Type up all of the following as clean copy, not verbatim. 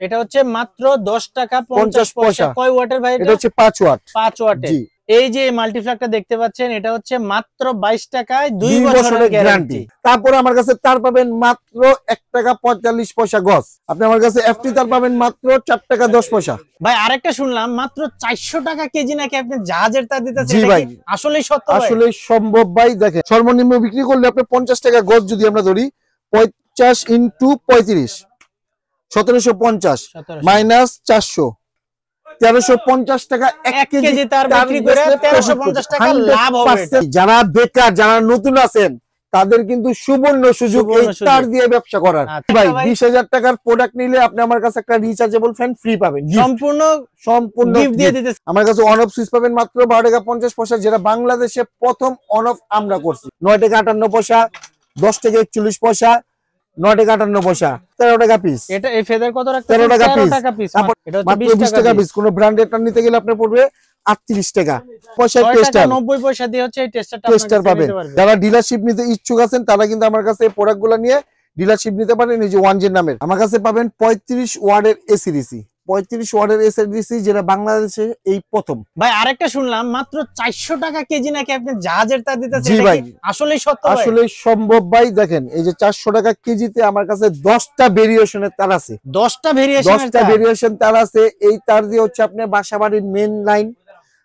এটা হচ্ছে মাত্র 10 টাকা 50 পয়সা। কয় ওয়াটের ভাই? এটা হচ্ছে 5 ওয়াট। 5 ওয়াটের। জি। এই যে মাল্টিপ্লাগটা দেখতে পাচ্ছেন, এটা হচ্ছে মাত্র 22 টাকায় 2 2 বছরের বছরের গ্যারান্টি। গ্যারান্টি। তারপরে আমার কাছে তার পাবেন মাত্র 1 টাকা 45 পয়সা গজ। আপনি আমার কাছে এফটি তার পাবেন মাত্র 4 টাকা 10 পয়সা। ভাই আরেকটা শুনলাম মাত্র 400 টাকা কেজি নাকি আপনি জাহাজের তার দিতেছেন, জি এটা ভাই, কি আসলেই সত্য ভাই? আসলে সম্ভব ভাই। দেখেন সর্বনিম্ন বিক্রি করলে আপনি 50 টাকা গজ যদি আমরা ধরি, 50 ইনটু 35 1750 মাইনাস 400 1350 টাকা 1 কেজি তার বিক্রি করে 1350 টাকা লাভ হবে। যারা বেকার, যারা নতুন আছেন, তাদের কিন্তু সুবর্ণ সুযোগ এই তার দিয়ে ব্যবসা করার। ভাই 20,000 টাকার প্রোডাক্ট নিলে আপনি আমার কাছে একটা রিচার্জেবল ফ্যান ফ্রি পাবেন, সম্পূর্ণ গিফট দিয়ে দিতেছি। আমার কাছে অন অফ সুইচ পাবেন মাত্র 12 টাকা 50 পয়সা, যেটা বাংলাদেশে প্রথম অন অফ আমরা করছি। 9 টাকা 58 পয়সা, 10 টাকা 41 পয়সা, 9 টাকা 58 পয়সা, 13 টাকা পিস। এটা এই ফেদার কত রাখতে? 13 টাকা পিস। এটা হচ্ছে মাত্র 20 টাকা পিস। কোন ব্র্যান্ডেডটা নিতে গেলে আপনার পড়বে 38 টাকা পয়সা। টেস্টার 90 পয়সা দিয়ে হচ্ছে এই টেস্টার পাবেন। যারা ডিলারশিপ নিতে ইচ্ছুক আছেন, তারা কিন্তু আমার কাছে এই প্রোডাক্টগুলো নিয়ে ডিলারশিপ নিতে পারেন। এই যে 1G নামের আমার কাছে পাবেন 35 ওয়াটের এসি ডিসি, 35 ওয়াটের এসি ডিসি, যেটা বাংলাদেশে এই প্রথম। ভাই আরেকটা শুনলাম মাত্র 400 টাকা কেজি নাকি আপনি জাহাজের তার দিতেছেন, জি এটা ভাই, কি আসলেই সত্য ভাই? আসলে সম্ভব ভাই। দেখেন এই যে 400 টাকা কেজিতে আমার কাছে 10টা ভেরিয়েশনের তার আছে। 10টা ভেরিয়েশন তার আছে। এই তার দিয়ে হচ্ছে আপনি বাসাবাড়ির মেন লাইন,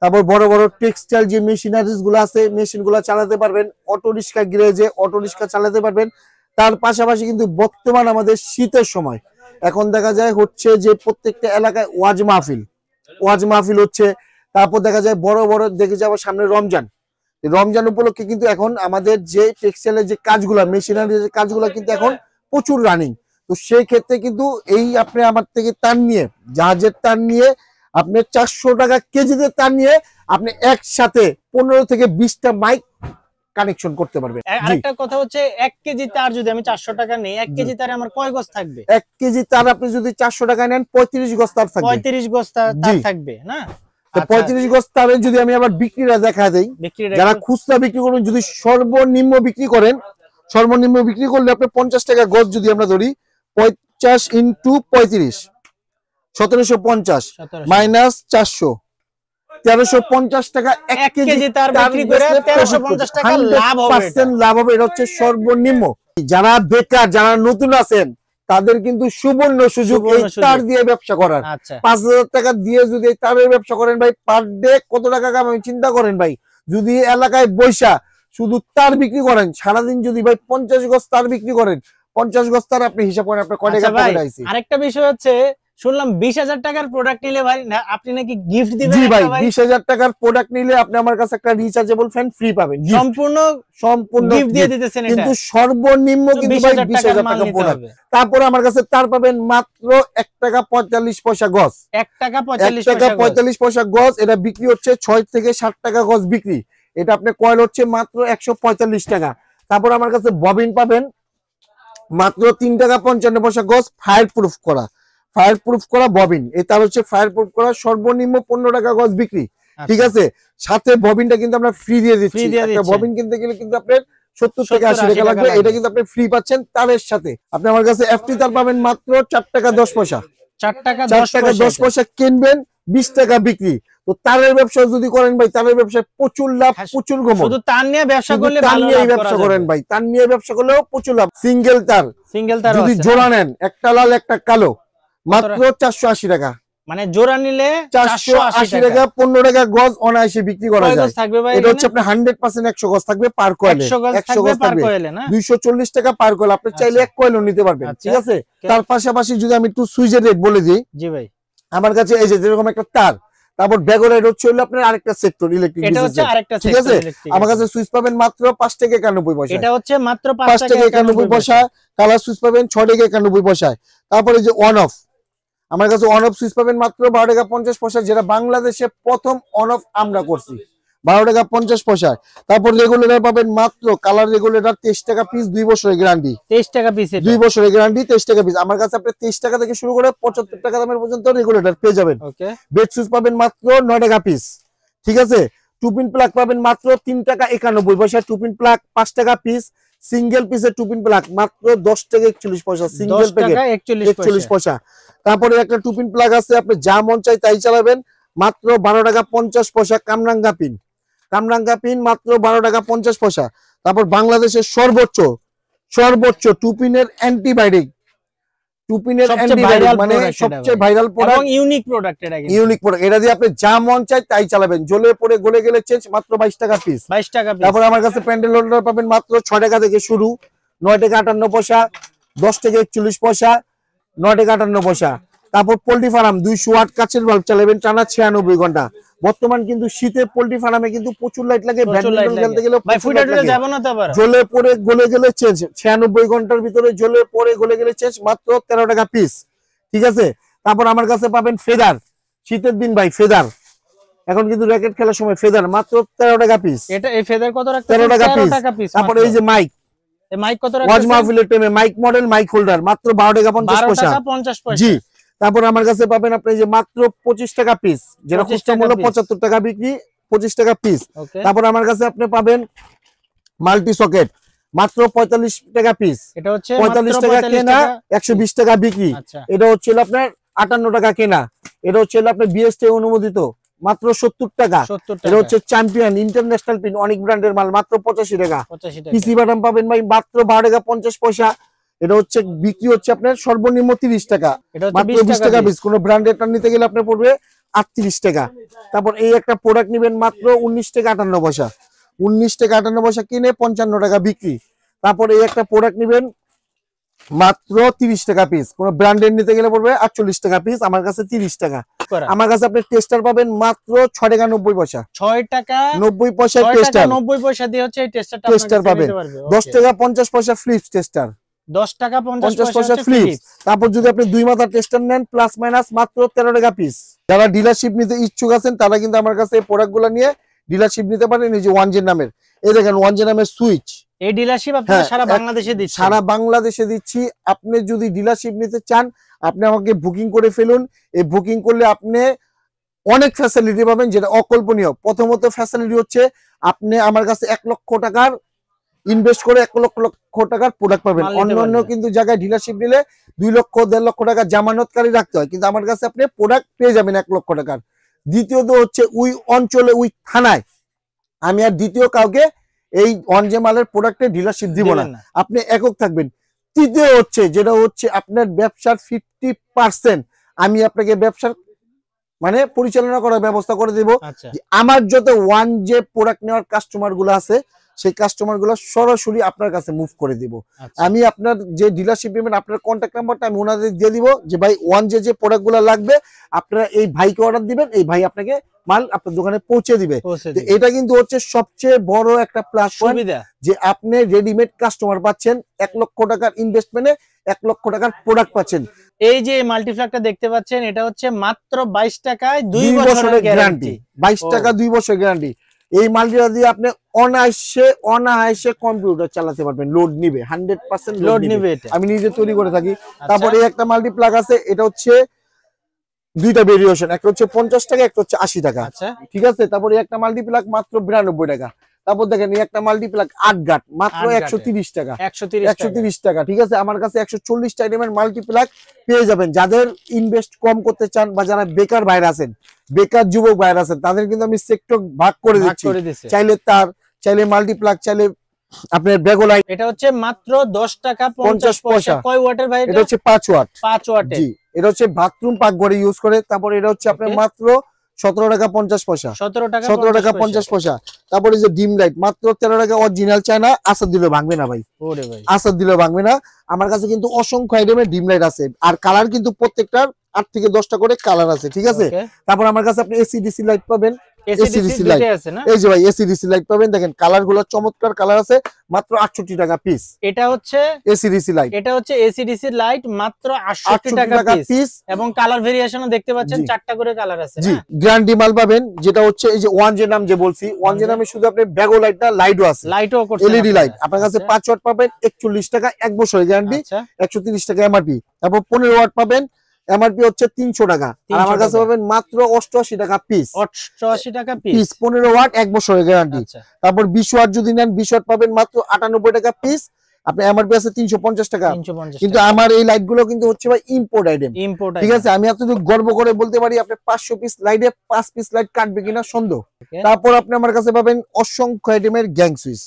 তারপর বড় বড় টেক্সটাইল যে মেশিনারিজ গুলো আছে, মেশিন গুলো চালাতে পারবেন। অটো রিক্সা গ্যারেজে অটো রিক্সা চালাতে পারবেন। তার পাশাপাশি কিন্তু বর্তমান আমাদের শীতের সময় এখন দেখা যায় হচ্ছে যে প্রত্যেকটা এলাকায় ওয়াজ মাহফিল হচ্ছে। তারপর দেখা যায় বড় বড় দেখে যাবো সামনে রমজান উপলক্ষে কিন্তু এখন আমাদের যে টেক্সটাইলের যে কাজগুলা, মেশিনারি যে কাজগুলা কিন্তু এখন প্রচুর রানিং। তো সেই ক্ষেত্রে কিন্তু এই আপনি আমার থেকে তার নিয়ে, জাহাজের তার নিয়ে, আপনি 400 টাকা কেজিতে তার নিয়ে আপনি একসাথে 15 থেকে 20টা মাইক কানেকশন করতে পারবেন। আরেকটা কথা হচ্ছে 1 কেজি তার যদি আমি 400 টাকা নেই, 1 কেজি তারে আমার কয় গজ থাকবে? 1 কেজি তার আপনি যদি 400 টাকা নেন, 35 গজ তার থাকবে। 35 গজ তার থাকবে না? তো 35 গজ তারে যদি আমি আবার বিক্রিটা দেখা দেই, যারা খুচরা বিক্রি করবেন, যদি সর্বনিম্ন বিক্রি করলে আপনি 50 টাকা গজ যদি আমরা ধরি, 50 ইনটু 35 1750 মাইনাস 400 1350 টাকা 1 কেজি তার বিক্রি করে 1350 টাকা লাভ হবে। এটা হচ্ছে সর্বনিম্ন। যারা বেকার, যারা নতুন আছেন, তাদের কিন্তু সুবর্ণ সুযোগ এই তার দিয়ে ব্যবসা করার। 5,000 টাকা দিয়ে যদি এই তারের ব্যবসা করেন ভাই, পার ডে কত টাকা কামাবেন চিন্তা করেন ভাই। যদি এলাকায় বৈশা শুধু তার বিক্রি করেন, সারাদিন যদি ভাই 50 গজ তার বিক্রি করেন, 50 গজ তার আপনি হিসাব করেন আপনার কয় টাকা প্রফিট আইছে। আরেকটা বিষয় হচ্ছে শুনলাম 20,000 টাকার প্রোডাক্ট নিলে ভাই আপনি নাকি গিফট দিবেন? জি ভাই, 20,000 টাকার প্রোডাক্ট নিলে আপনি আমার কাছে একটা রিচার্জেবল ফ্যান ফ্রি পাবেন, সম্পূর্ণ গিফট দিয়ে দিতেছেন। এটা কিন্তু সর্বনিম্ন কিন্তু ভাই 20,000 টাকা প্রোডাক্ট। তারপরে আমার কাছে তার পাবেন মাত্র 1 টাকা 45 পয়সা গজ। 1 টাকা 45 পয়সা গজ। এটা বিক্রি হচ্ছে 6 থেকে 60 টাকা গজ বিক্রি। এটা আপনি কয়েল হচ্ছে মাত্র 145 টাকা। তারপর আমার কাছে ববিন পাবেন মাত্র 3 টাকা 55 পয়সা গজ, ফায়ার প্রুফ করা ববিন। এটা হচ্ছে ফায়ার প্রুফ করা, সর্বনিম্ন 15 টাকা গজ বিক্রি। ঠিক আছে, সাথে ববিনটা কিন্তু আমরা ফ্রি দিয়ে দিচ্ছি। একটা ববিন কিনতে গেলে কিন্তু আপনার 70 থেকে 80 টাকা লাগবে, এটা কিন্তু আপনি ফ্রি পাচ্ছেন তারের সাথে। আপনি আমার কাছে এফটি তার পাবেন মাত্র 4 টাকা 10 পয়সা। 4 টাকা 10 পয়সা কিনবেন, 20 টাকা বিক্রি। তো তারের ব্যবসা যদি করেন ভাই, তারের ব্যবসায় প্রচুর লাভ, প্রচুর গম। শুধু তার নিয়ে ব্যবসা করলে ভালো লাভ ব্যবসা করেন ভাই, তার নিয়ে ব্যবসা করলেও প্রচুর লাভ। সিঙ্গেল তার যদি জোড়া নেন, একটা লাল একটা কালো, মাত্র 480 টাকা। মানে জোড়া নিলে 480 টাকা, 15 টাকা গজ অনায়াসে বিক্রি করা যায়। এটা হচ্ছে আপনার 100% 100 গজ থাকবে পার কয়েলে, 100 গজ থাকবে 240 টাকা পার কয়েল। আপনি চাইলে এক কয়েলও নিতে পারবেন। ঠিক আছে, তার পাশাপাশি যদি আমি একটু সুইচের রেট বলে দিই। জি ভাই, আমার কাছে এই যে যেরকম একটা তার, তারপর ব্যাগরের হচ্ছে হলো আপনার আরেকটা সেক্টর ইলেকট্রিক। ঠিক আছে, আমার কাছে সুইচ পাবেন মাত্র 5 টাকা 91 পয়সা। এটা হচ্ছে মাত্র 5 টাকা 91 পয়সা। কালার সুইচ পাবেন 6 টাকা 91 পয়সায়। তারপরে যে অন অফ, আমার কাছে অন অফ সুইচ পাবেন মাত্র 12 টাকা 50 পয়সা, যেটা বাংলাদেশে প্রথম অন অফ আমরা করছি, 12 টাকা 50 পয়সায়। তারপর রেগুলেটর পাবেন মাত্র কালার রেগুলেটর 23 টাকা পিস, 2 বছরের গ্যারান্টি। 23 টাকা পিস, 2 বছরের গ্যারান্টি, 23 টাকা পিস। আমার কাছে আপনি 23 টাকা থেকে শুরু করে 75 টাকা দামের পর্যন্ত রেগুলেটর পেয়ে যাবেন। বেড সুইচ পাবেন মাত্র 9 টাকা পিস। ঠিক আছে, টু পিন প্লাগ পাবেন মাত্র 3 টাকা 91 পয়সা, টু পিন প্লাগ 5 টাকা পিস। সিঙ্গেল পিসের টুপিন প্লাগ মাত্র 10 টাকা 41 পয়সা, সিঙ্গেল প্যাকেট 41 পয়সা। তারপরে একটা টুপিন প্লাগ আছে, আপনি যা মন চাই তাই চালাবেন, মাত্র 12 টাকা 50 পয়সা। কামরাঙ্গা পিন মাত্র 12 টাকা 50 পয়সা। তারপর বাংলাদেশের সর্বোচ্চ টুপিনের অ্যান্টিবায়োটিক, মানে সবচেয়ে ভাইরাল প্রোডাক্ট, ইউনিক প্রোডাক্ট। এটা দিয়ে আপনি যা মন চাই তাই চালাবেন, জ্বলে পড়ে গলে গেলে চেঞ্জ, মাত্র 22 টাকা পিস। তারপর আমার কাছে প্যান্ডেল হোল্ডার পাবেন মাত্র 6 টাকা থেকে শুরু, 9 টাকা 58 পয়সা, 10 টাকা 41 পয়সা, 9 টাকা 58 পয়সা। তারপর পোল্ট্রি ফার্ম 200 ওয়াট কাচের বাল্ব চালাবেন টানা 96 ঘন্টা। বর্তমান কিন্তু শীতে পোল্ট্রি ফার্মে কিন্তু প্রচুর লাইট লাগে, ব্যাডমিন্টন খেলতে গেলে জ্বলে পড়ে গলে গেলে চেঞ্জ, 96 ঘন্টার ভিতরে জ্বলে পড়ে গলে গেলে চেঞ্জ, মাত্র 13 টাকা পিস। ঠিক আছে। তারপর আমার কাছে পাবেন ফেদার, শীতের দিন ভাই ফেদার, এখন কিন্তু র‍্যাকেট খেলার সময় ফেদার মাত্র 13 টাকা পিস। এই ফেদার কত রাখতে? 13 টাকা পিস। তারপর এই যে মাইক কত রাখতে? ওয়াজ মাহফিলের টাইমে মাইক মডেল মাইক হোল্ডার মাত্র 12 টাকা 50 পয়সা। জি। তারপর আমার কাছে পাবেন আপনি যে মাত্র 25 টাকা পিস, যেটা খুচরা মূল্য 75 টাকা বিক্রি, 25 টাকা পিস। তারপর আমার কাছে আপনি পাবেন মাল্টি সকেট মাত্র 45 টাকা পিস, এটা হচ্ছে 45 টাকা কেনা, 120 টাকা বিক্রি। এটা হচ্ছে আপনার 58 টাকা কেনা, এটা হচ্ছে আপনার বিএসটি অনুমোদিত, মাত্র 70 টাকা। এটা হচ্ছে চ্যাম্পিয়ন ইন্টারন্যাশনাল পিন, অনেক ব্র্যান্ডের মাল, মাত্র 85 টাকা। পিসি বাটাম পাবেন ভাই মাত্র 12 টাকা 50 পয়সা। এটা হচ্ছে বিক্রি হচ্ছে আপনার সর্বনিম্ন 30 টাকা, মাত্র 20 টাকা পিস। কোন ব্র্যান্ডেরটা নিতে গেলে আপনার পড়বে 38 টাকা। তারপর এই একটা প্রোডাক্ট নেবেন মাত্র 19 টাকা 58 পয়সা, 19 টাকা 58 পয়সা কিনে 55 টাকা বিক্রি। তারপর এই একটা প্রোডাক্ট নেবেন মাত্র 30 টাকা পিস, কোন ব্র্যান্ডের নিতে গেলে পড়বে 48 টাকা পিস, আমার কাছে 30 টাকা। আমার কাছে আপনি টেস্টার পাবেন মাত্র 6 টাকা 90 পয়সা, 6 টাকা 90 পয়সা টেস্টার, 90 পয়সা দিয়ে হচ্ছে এই টেস্টার পাবেন। 10 টাকা 50 পয়সা ফ্লিপস টেস্টার, 10 টাকা 50 পয়সা ফ্লিপস। তারপর যদি আপনি 2 মাথার টেস্টার নেন প্লাস মাইনাস মাত্র 13 টাকা পিস। যারা ডিলারশিপ নিতে ইচ্ছুক আছেন তারা কিন্তু আমার কাছে এই প্রোডাক্টগুলো নিয়ে ডিলারশিপ নিতে পারেন। এই যে ওয়ানজে নামের, এই দেখেন ওয়ানজে নামের সুইচ, এই ডিলারশিপ আপনারা সারা বাংলাদেশে দিচ্ছেন? সারা বাংলাদেশে দিচ্ছি। আপনি যদি ডিলারশিপ নিতে চান আপনি আমাকে বুকিং করে ফেলুন। এই বুকিং করলে আপনি অনেক ফ্যাসিলিটি পাবেন, যেটা অকল্পনীয়। প্রথমত ফ্যাসিলিটি হচ্ছে আপনি আমার কাছে 1 লক্ষ টাকার ইনভেস্ট করে 1 লক্ষ টাকার প্রোডাক্ট পাবেন। অন্যান্য কিন্তু জায়গায় ডিলারশিপ নিলে 2 লক্ষ 1.5 লক্ষ টাকা জামানতকারী রাখতে হয়, কিন্তু আমার কাছে আপনি প্রোডাক্ট পেয়ে যাবেন 1 লক্ষ টাকার। দ্বিতীয়ত হচ্ছে ওই অঞ্চলে ওই থানায় আমি আর দ্বিতীয় কাউকে এই অনজে মালের প্রোডাক্টের ডিলারশিপ দিব না, আপনি একক থাকবেন। তৃতীয় হচ্ছে যেটা হচ্ছে আপনার ব্যবসার 50% আমি আপনাকে ব্যবসার মানে পরিচালনা করার ব্যবস্থা করে দেব। আমার যত ওয়ানজে প্রোডাক্ট নেওয়ার কাস্টমার গুলো আছে সেই কাস্টমার গুলো সরাসরি আপনার কাছে মুভ করে দিব। আমি আপনার যে ডিলারশিপ নেবেন আপনার কন্ট্যাক্ট নাম্বারটা আমি ওনাদের দিয়ে দিব, যে ভাই ওয়ানজে যে প্রোডাক্ট গুলো লাগবে আপনারা এই ভাইকে অর্ডার দিবেন, এই ভাই আপনাকে মাল আপনার দোকানে পৌঁছে দিবে। এটা কিন্তু হচ্ছে সবচেয়ে বড় একটা প্লাস পয়েন্ট, যে আপনি রেডিমেড কাস্টমার পাচ্ছেন, 1 লক্ষ টাকার ইনভেস্টমেন্টে 1 লক্ষ টাকার প্রোডাক্ট পাচ্ছেন। এই যে মাল্টিপ্লাগটা দেখতে পাচ্ছেন এটা হচ্ছে মাত্র 22 টাকায় 2 বছরের গ্যারান্টি, 22 টাকা 2 বছরের গ্যারান্টি। এই মালটা দিয়ে আপনি অনায়াসে কম্পিউটার চালাতে পারবেন, লোড নিবে 100% লোড নিবে। আমি নিজে তৈরি করে থাকি। তারপরে একটা মাল্টিপ্লাগ আছে, এটা হচ্ছে দুইটা ভেরিয়েশন, একটা হচ্ছে 50 টাকা, একটা হচ্ছে 80 টাকা। ঠিক আছে। তারপরে একটা মাল্টিপ্লাগ মাত্র 92 টাকা। তারপর দেখেন এই একটা মাল্টিপ্লাগ 8 গাট মাত্র 130 টাকা, 130 টাকা। ঠিক আছে। আমার কাছে 140 টাইমের মাল্টিপ্লাগ পেয়ে যাবেন। যাদের ইনভেস্ট কম করতে চান বা যারা বেকার বাইরে আছেন, বেকার যুবক বাইরে আছেন, তাদের কিন্তু আমি সেক্টর ভাগ করে দিচ্ছি। চাইলে তার, চাইলে মাল্টিপ্লাগ, চাইলে আপনার বেগোলাইট। এটা হচ্ছে মাত্র 10 টাকা 50 পয়সা। কয় ওয়াটের ভাই? এটা হচ্ছে 5 ওয়াট। 5 ওয়াটের। জি। এটা হচ্ছে বাথরুম পাকঘরে ইউজ করে। তারপর এটা হচ্ছে আপনার মাত্র 17 টাকা 50 পয়সা, 17 টাকা 50 পয়সা। তারপরে যে ডিম লাইট মাত্র 13 টাকা, অরিজিনাল চায়না, আসাদ দিলেও ভাঙবে না ভাই, আসাদ দিলেও ভাঙবে না। আমার কাছে কিন্তু অসংখ্য আইটেমের ডিম লাইট আছে, আর কালার কিন্তু প্রত্যেকটার 8 থেকে 10টা করে কালার আছে। ঠিক আছে। তারপর আমার কাছে আপনি এসিডিসি লাইট পাবেন, এসিডিসি লাইট, এই যে ভাই এসিডিসি লাইট পাবেন। দেখেন কালার গুলো চমৎকার কালার আছে, মাত্র 68 টাকা পিস। এটা হচ্ছে এসিডিসি লাইট, এটা হচ্ছে এসিডিসি লাইট মাত্র 68 টাকা পিস, এবং কালার ভেরিয়েশনও দেখতে পাচ্ছেন 4টা করে কালার আছে। জি। গ্যারান্টি মাল পাবেন, যেটা হচ্ছে এই যে ওয়ানজে নাম যে বলছি, ওয়ানজে নামে শুধু আপনি ব্যাগো লাইট না, লাইটও আছে, লাইটও করছে, এলইডি লাইট। আপনার কাছে 5 ওয়াট পাবেন 41 টাকা, 1 বছরের গ্যারান্টি, 130 টাকা এমআরপি। তারপর 15 ওয়াট পাবেন এমআরপি হচ্ছে 300 টাকা, আর আমার কাছে পাবেন মাত্র 88 টাকা পিস। 88 টাকা পিস, 15 ওয়াট 1 বছরের গ্যারান্টি। তারপর 20 ওয়াট যদি নেন 20 ওয়াট পাবেন মাত্র 98 টাকা পিস। আপনি এমআরপি আছে 350 টাকা, কিন্তু আমার এই লাইট গুলো কিন্তু হচ্ছে ভাই ইম্পোর্ট আইটেম, ঠিক আছে। আমি এতটুকু গর্ব করে বলতে পারি আপনি 500 পিস লাইটে 5 পিস লাইট কাটবে কিনা সন্দেহ। তারপর আপনি আমার কাছে পাবেন অসংখ্য আইটেমের গ্যাং সুইচ।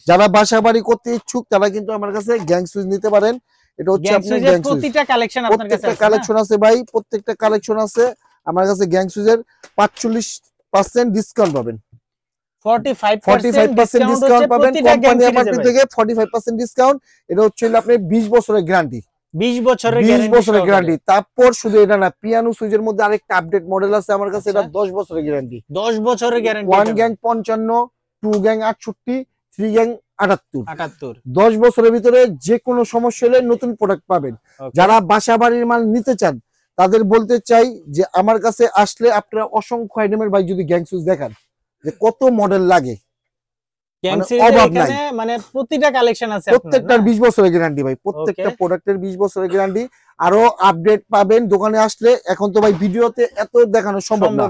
যারা বাসা বাড়ি করতে ইচ্ছুক তারা কিন্তু আমার কাছে গ্যাং সুইচ নিতে পারেন। এটা হচ্ছে আপনার গ্যাং সুইচ, প্রতিটা কালেকশন আপনার কাছে আছে, কালেকশন আছে ভাই, প্রত্যেকটা কালেকশন আছে আমার কাছে। গ্যাং সুইচের 45% ডিসকাউন্ট পাবেন, 45% ডিসকাউন্ট পাবেন কোম্পানি এমআরপি থেকে, 45% ডিসকাউন্ট। এটা হচ্ছে আপনি 20 বছরের গ্যারান্টি, 20 বছরের গ্যারান্টি। তারপর শুধু এটা না, পিয়ানো সুইচের মধ্যে আরেকটা আপডেট মডেল আছে আমার কাছে, এটা 10 বছরের গ্যারান্টি। 10 বছরের গ্যারান্টি, 1 গ্যাং 55, 2 গ্যাং 68, 3 গ্যাং 78। 10 বছরের ভিতরে যে কোনো সমস্যা হলে নতুন প্রোডাক্ট পাবেন। যারা বাসা বাড়ির মাল নিতে চান তাদের বলতে চাই যে আমার কাছে আসলে আপনারা অসংখ্য আইটেমের ভাই যদি গ্যাং সুইচ দেখান যে কত মডেল লাগে, মানে প্রতিটা কালেকশন আছে, প্রত্যেকটার 20 বছরের গ্যারান্টি ভাই, প্রত্যেকটা প্রোডাক্টের 20 বছরের গ্যারান্টি। আরো আপডেট পাবেন দোকানে আসলে। এখন তো ভাই ভিডিওতে এত দেখানো সম্ভব না,